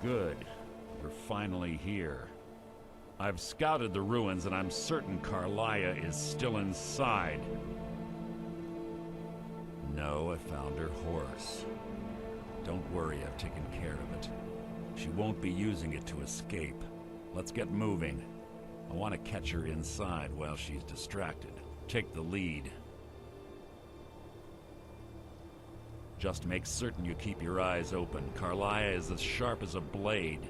Good. You're finally here. I've scouted the ruins and I'm certain Carlia is still inside. No, I found her horse. Don't worry, I've taken care of it. She won't be using it to escape. Let's get moving. I want to catch her inside while she's distracted. Take the lead. Just make certain you keep your eyes open. Carlia is as sharp as a blade.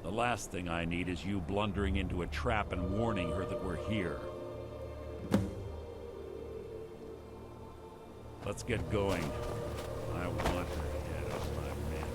The last thing I need is you blundering into a trap and warning her that we're here. Let's get going. I want her head on my mantle.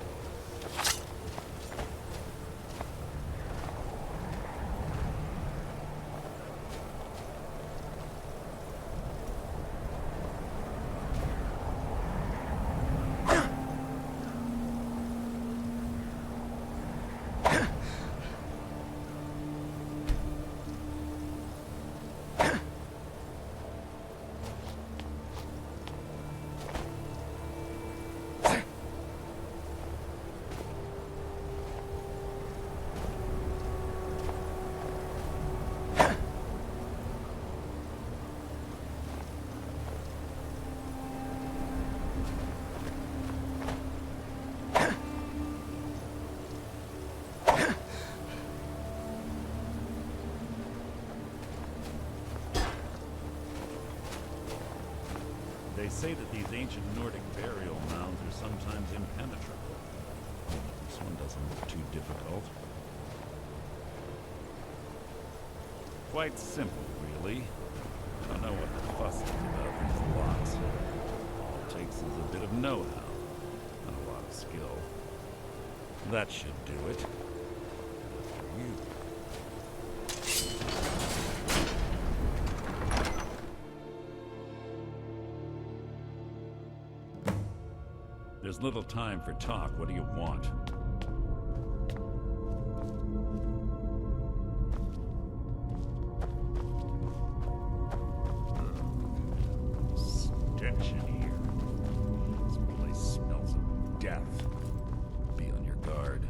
They say that these ancient Nordic burial mounds are sometimes impenetrable. This one doesn't look too difficult. Quite simple, really. I don't know what the fuss is about these locks. All it takes is a bit of know-how and a lot of skill. That should do it. For you. There's little time for talk. What do you want? Stench in here. This place smells of death. Be on your guard.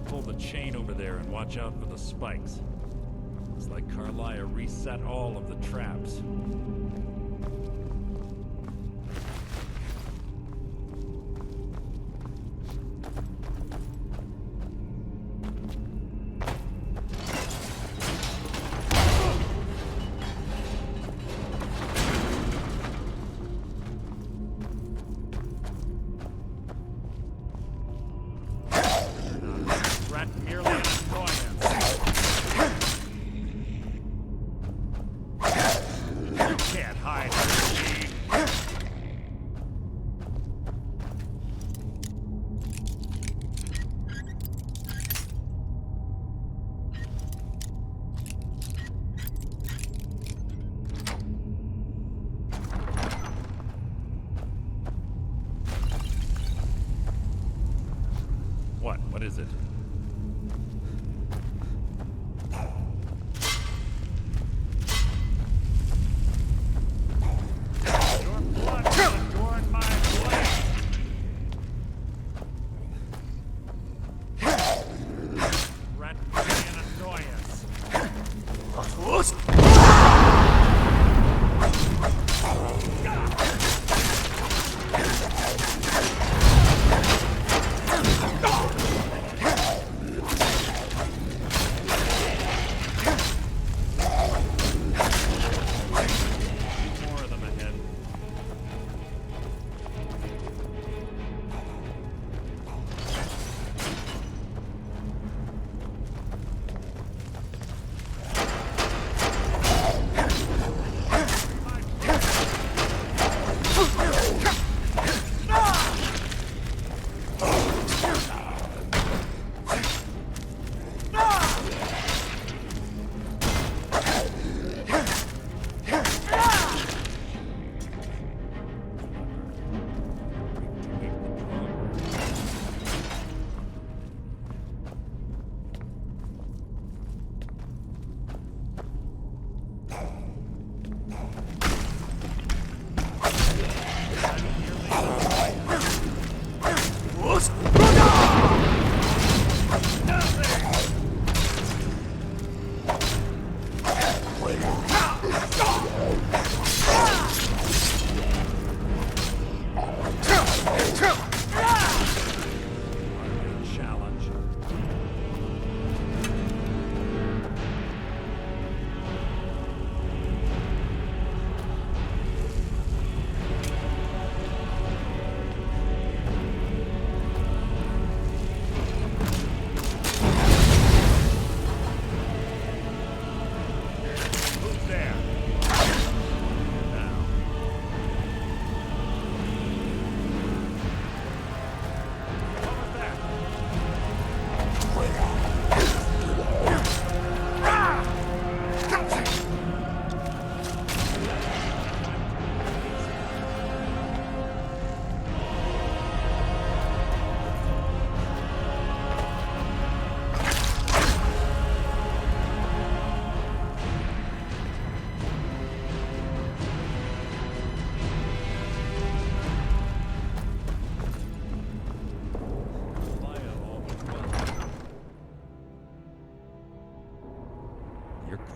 Pull the chain over there and watch out for the spikes. Looks like Carlia reset all of the traps. Threat merely an annoyance. Can't hide from me. What is it?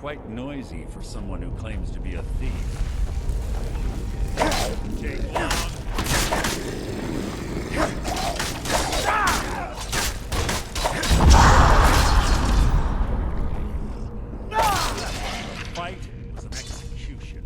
quite noisy for someone who claims to be a thief. Take long. The fight was an execution.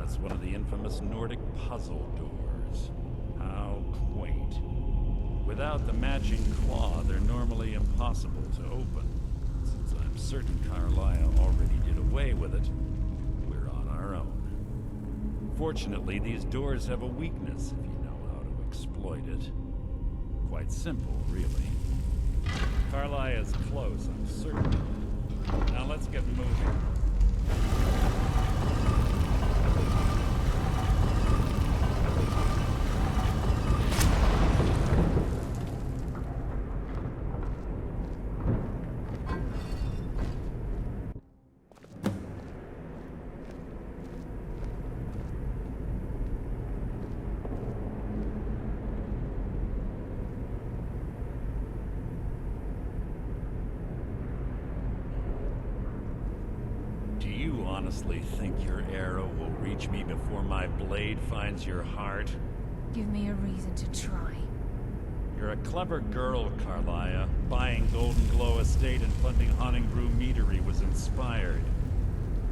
It's one of the infamous Nordic puzzle doors. How quaint. Without the matching claw, they're normally impossible to open. Since I'm certain Carlisle already did away with it, we're on our own. Fortunately, these doors have a weakness if you know how to exploit it. Quite simple, really. Carlisle is close, I'm certain. Now let's get moving. Honestly think your arrow will reach me before my blade finds your heart? Give me a reason to try. You're a clever girl, Carlisle. Buying Golden Glow Estate and funding Honningbrew Meadery was inspired.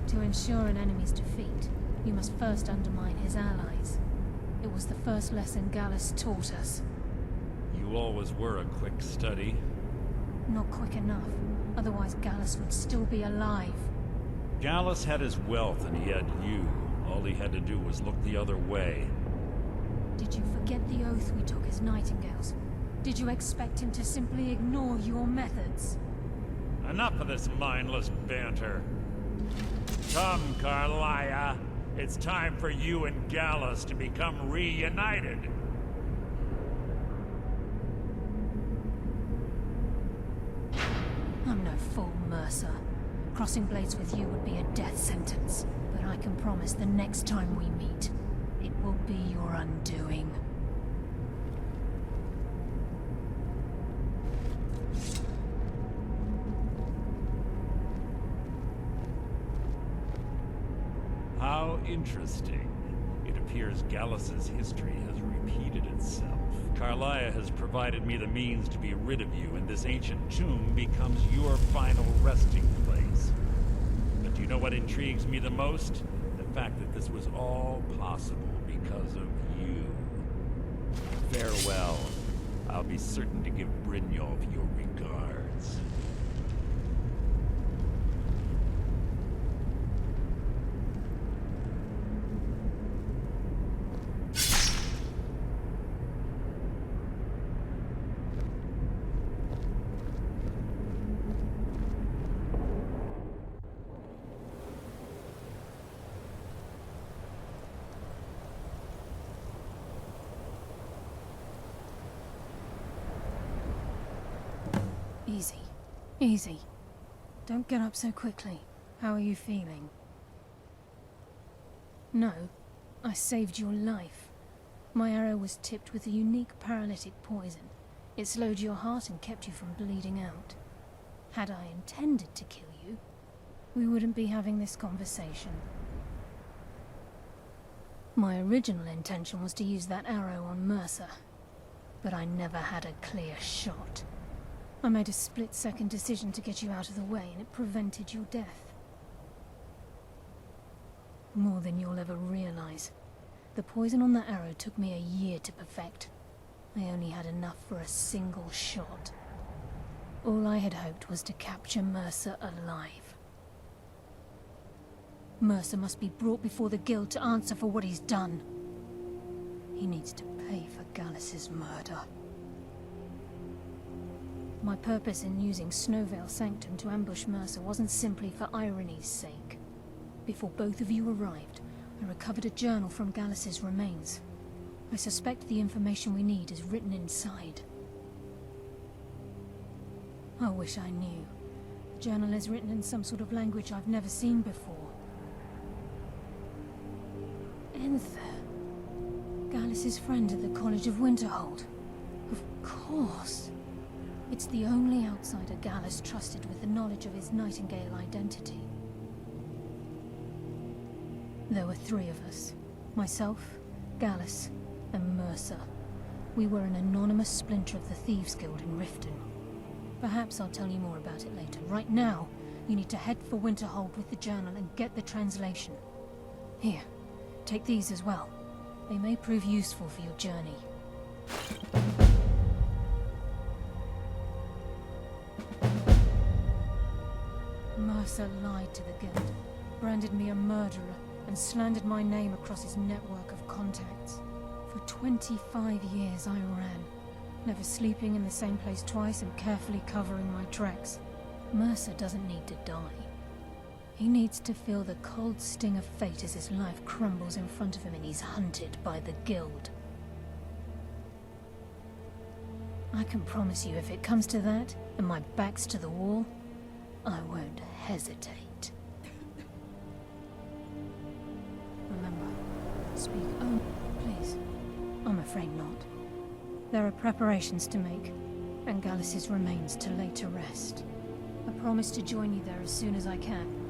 To ensure an enemy's defeat, you must first undermine his allies. It was the first lesson Gallus taught us. You always were a quick study. Not quick enough. Otherwise Gallus would still be alive. Gallus had his wealth and he had you. All he had to do was look the other way. Did you forget the oath we took as Nightingales? Did you expect him to simply ignore your methods? Enough of this mindless banter. Come, Carlisle. It's time for you and Gallus to become reunited. I'm no fool, Mercer. Crossing blades with you would be a death sentence. But I can promise the next time we meet, it will will be your undoing. How interesting. It appears Gallus's history has repeated itself. Carlia has provided me the means to be rid of you, and this ancient tomb becomes your final resting place. But do you know what intrigues me the most? The fact that this was all possible because of you. Farewell. I'll be certain to give Brynjolf your regards. Easy. Easy. Don't get up so quickly. How are you feeling? No. I saved your life. My arrow was tipped with a unique paralytic poison. It slowed your heart and kept you from bleeding out. Had I intended to kill you, we wouldn't be having this conversation. My original intention was to use that arrow on Mercer, but I never had a clear shot. I made a split-second decision to get you out of the way, and it prevented your death. More than you'll ever realize. The poison on that arrow took me a year to perfect. I only had enough for a single shot. All I had hoped was to capture Mercer alive. Mercer must be brought before the Guild to answer for what he's done. He needs to pay for Gallus's murder. My purpose in using Snowvale Sanctum to ambush Mercer wasn't simply for irony's sake. Before both of you arrived, I recovered a journal from Gallus's remains. I suspect the information we need is written inside. I wish I knew. The journal is written in some sort of language I've never seen before. Enther. Gallus's friend at the College of Winterhold. Of course. It's the only outsider Gallus trusted with the knowledge of his Nightingale identity. There were 3 of us. Myself, Gallus, and Mercer. We were an anonymous splinter of the Thieves Guild in Riften. Perhaps I'll tell you more about it later. Right now, you need to head for Winterhold with the journal and get the translation. Here, take these as well. They may prove useful for your journey. Mercer lied to the Guild, branded me a murderer, and slandered my name across his network of contacts. For 25 years I ran, never sleeping in the same place twice and carefully covering my tracks. Mercer doesn't need to die. He needs to feel the cold sting of fate as his life crumbles in front of him and he's hunted by the Guild. I can promise you, if it comes to that, and my back's to the wall, I won't hesitate. Remember, speak only, please. I'm afraid not. There are preparations to make, and Gallus's remains to lay to rest. I promise to join you there as soon as I can.